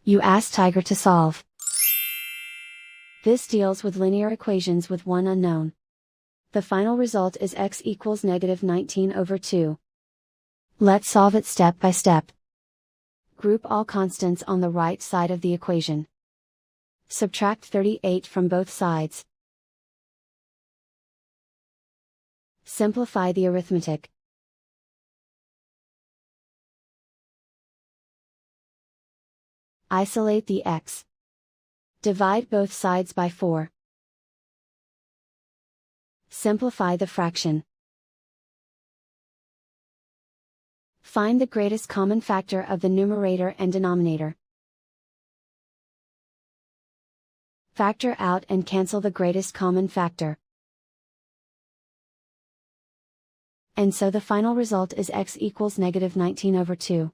You ask Tiger to solve. This deals with linear equations with one unknown. The final result is x equals -19/2. Let's solve it step by step. Group all constants on the right side of the equation. Subtract 38 from both sides. Simplify the arithmetic. Isolate the x. Divide both sides by 4. Simplify the fraction. Find the greatest common factor of the numerator and denominator. Factor out and cancel the greatest common factor. And so the final result is x equals -19/2.